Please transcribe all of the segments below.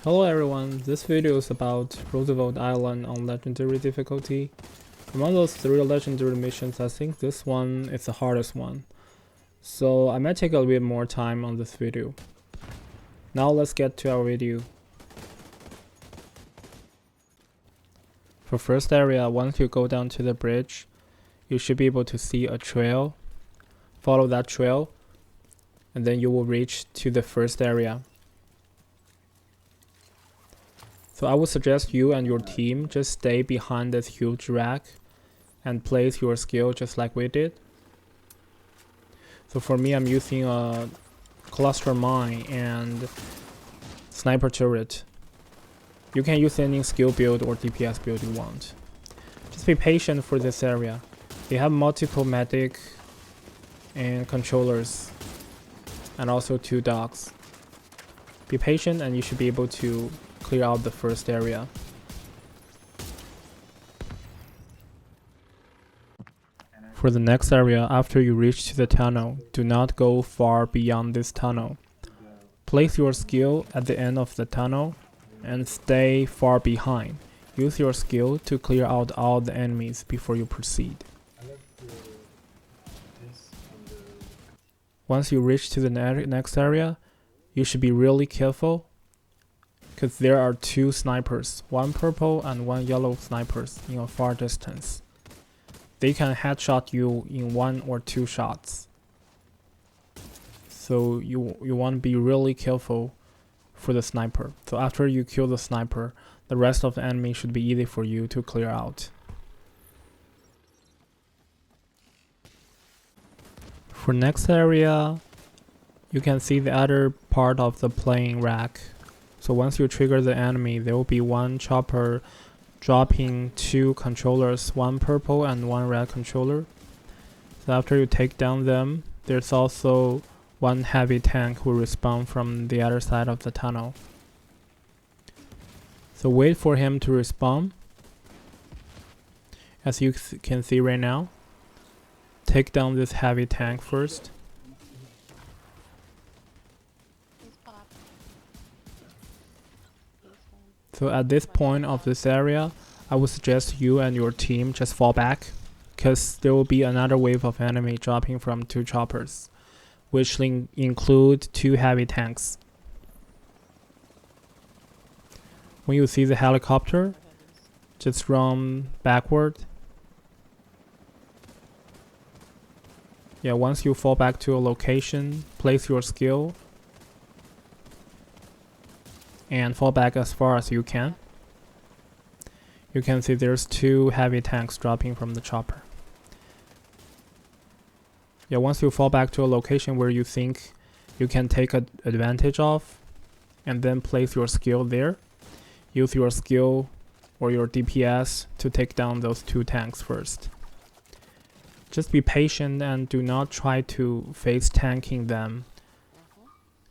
Hello everyone, this video is about Roosevelt Island on Legendary difficulty. Among those 3 Legendary missions, I think this one is the hardest one. So I might take a bit more time on this video. Now let's get to our video. For first area, once you go down to the bridge, you should be able to see a trail. Follow that trail, and then you will reach to the first area. So I would suggest you and your team just stay behind this huge rack and place your skill just like we did. So for me, I'm using a cluster mine and sniper turret. You can use any skill build or DPS build you want. Just be patient for this area. They have multiple medic and controllers and also 2 dogs. Be patient and you should be able to clear out the first area. For the next area, after you reach to the tunnel, do not go far beyond this tunnel. Place your skill at the end of the tunnel and stay far behind. Use your skill to clear out all the enemies before you proceed. Once you reach to the next area, you should be really careful, because there are 2 snipers, 1 purple and 1 yellow snipers in a far distance. They can headshot you in 1 or 2 shots. So you want to be really careful for the sniper. So after you kill the sniper, the rest of the enemy should be easy for you to clear out. For next area, you can see the other part of the playing rack. So once you trigger the enemy, there will be 1 chopper dropping 2 controllers, 1 purple and 1 red controller. So after you take down them, there's also 1 heavy tank who will respawn from the other side of the tunnel. So wait for him to respawn. As you can see right now, take down this heavy tank first. So at this point of this area, I would suggest you and your team just fall back, because there will be another wave of enemy dropping from 2 choppers, which include 2 heavy tanks. When you see the helicopter, just run backward. Yeah, once you fall back to a location, place your skill and fall back as far as you can. You can see there's 2 heavy tanks dropping from the chopper. Yeah, once you fall back to a location where you think you can take advantage of, and then place your skill there. Use your skill or your DPS to take down those 2 tanks first. Just be patient and do not try to face tanking them,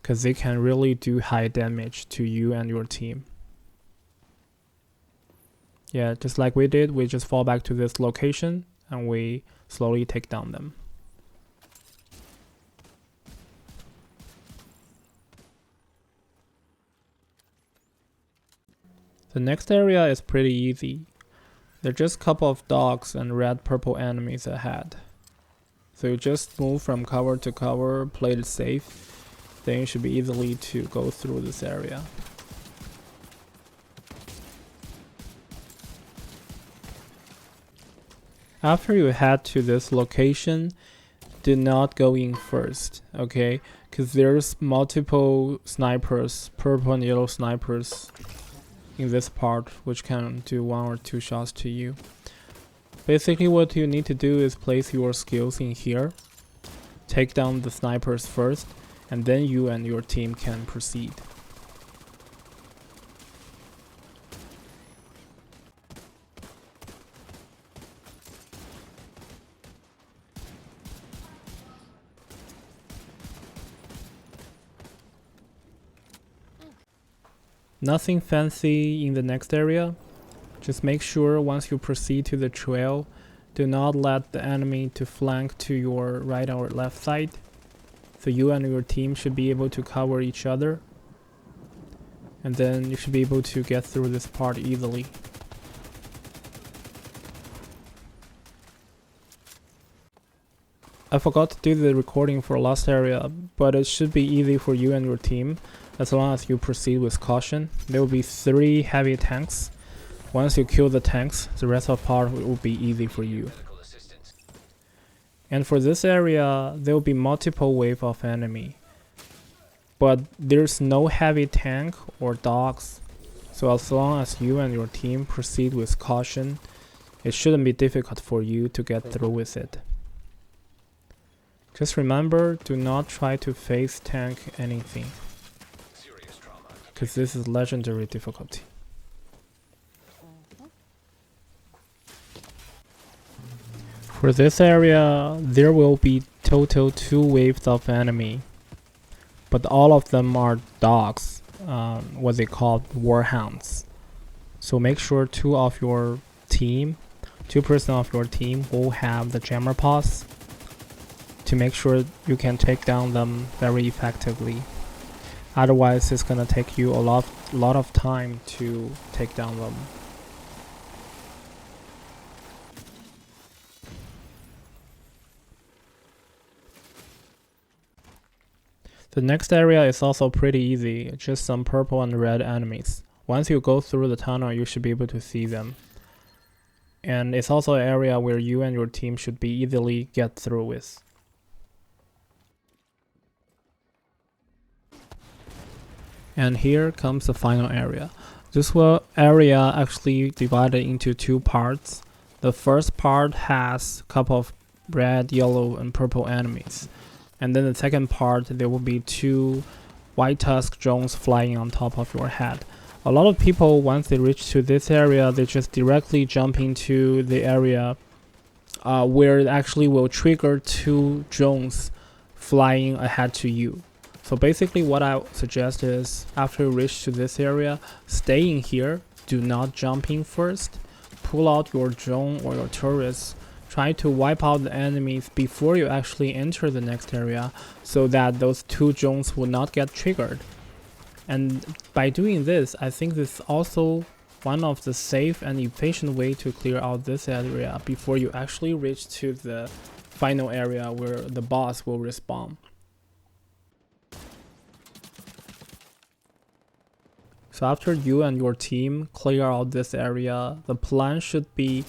because they can really do high damage to you and your team. Yeah, just like we did, we just fall back to this location and we slowly take down them. The next area is pretty easy. There are just a couple of dogs and red-purple enemies ahead. So you just move from cover to cover, play it safe. Then you should be easily to go through this area. After you head to this location, do not go in first, okay? Because there's multiple snipers, purple and yellow snipers in this part, which can do 1 or 2 shots to you. Basically what you need to do is place your skills in here, take down the snipers first, and then you and your team can proceed. Nothing fancy in the next area. Just make sure once you proceed to the trail, do not let the enemy to flank to your right or left side. So you and your team should be able to cover each other. and then you should be able to get through this part easily. I forgot to do the recording for last area, but it should be easy for you and your team as long as you proceed with caution. There will be 3 heavy tanks. Once you kill the tanks, the rest of the part will be easy for you. And for this area, there will be multiple waves of enemy. But there's no heavy tank or dogs. So as long as you and your team proceed with caution, it shouldn't be difficult for you to get through with it. Just remember, do not try to face tank anything, because this is legendary difficulty. For this area, there will be total 2 waves of enemy, but all of them are dogs, what they call Warhounds. So make sure 2 of your team, 2% of your team will have the jammer paws, to make sure you can take down them very effectively. Otherwise, it's gonna take you a lot of time to take down them. The next area is also pretty easy, just some purple and red enemies. Once you go through the tunnel, you should be able to see them. And it's also an area where you and your team should be easily get through with. And here comes the final area. This area actually divided into 2 parts. The first part has a couple of red, yellow, and purple enemies. And then the second part, there will be 2 white tusk drones flying on top of your head. A lot of people, once they reach to this area, they just directly jump into the area where it actually will trigger 2 drones flying ahead to you. So basically what I suggest is, after you reach to this area, stay in here, do not jump in first, pull out your drone or your turrets, try to wipe out the enemies before you actually enter the next area, so that those 2 drones will not get triggered. And by doing this, I think this is also one of the safe and efficient way to clear out this area before you actually reach to the final area where the boss will respawn. So after you and your team clear out this area, the plan should be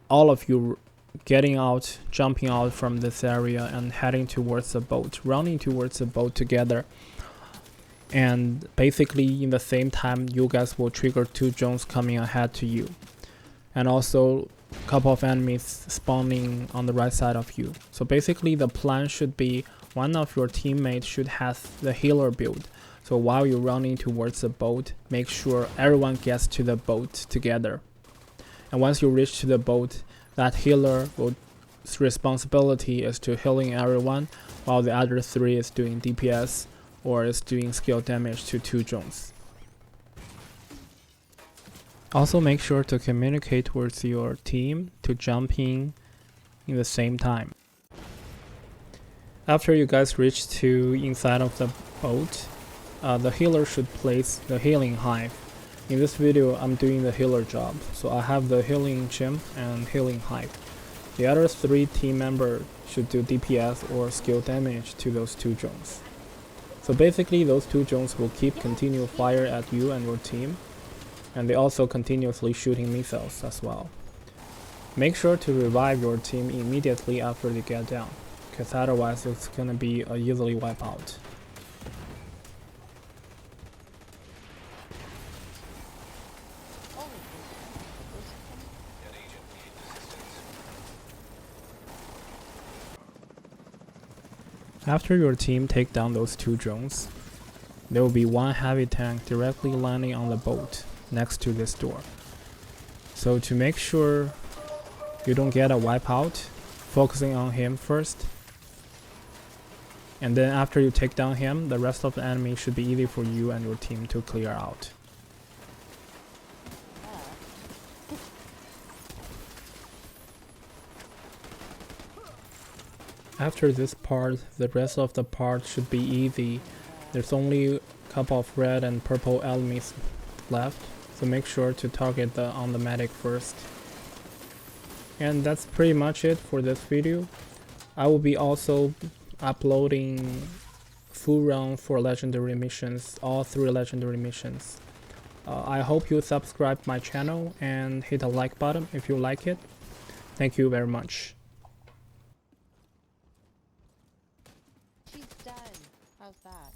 all of you getting out, jumping out from this area and heading towards the boat, running towards the boat together. And basically in the same time, you guys will trigger 2 drones coming ahead to you. And also a couple of enemies spawning on the right side of you. So basically the plan should be, one of your teammates should have the healer build. So while you're running towards the boat, make sure everyone gets to the boat together. And once you reach to the boat, that healer's responsibility is to healing everyone, while the other 3 is doing DPS or is doing skill damage to 2 drones. Also make sure to communicate with your team to jump in the same time. After you guys reach to inside of the boat, the healer should place the healing hive. In this video, I'm doing the healer job, so I have the healing gem and healing hive. The other 3 team members should do DPS or skill damage to those 2 drones. So basically, those 2 drones will keep continual fire at you and your team, and they also continuously shooting missiles as well. Make sure to revive your team immediately after they get down, because otherwise it's gonna be a easily wipe out. After your team take down those 2 drones, there will be 1 heavy tank directly landing on the boat next to this door. So to make sure you don't get a wipeout, focusing on him first. And then after you take down him, the rest of the enemy should be easy for you and your team to clear out. After this part, the rest of the part should be easy. There's only a couple of red and purple enemies left, so make sure to target on the medic first. And that's pretty much it for this video. I will be also uploading full run for legendary missions, all 3 legendary missions. I hope you subscribe my channel and hit a like button if you like it. Thank you very much. She's done. How's that?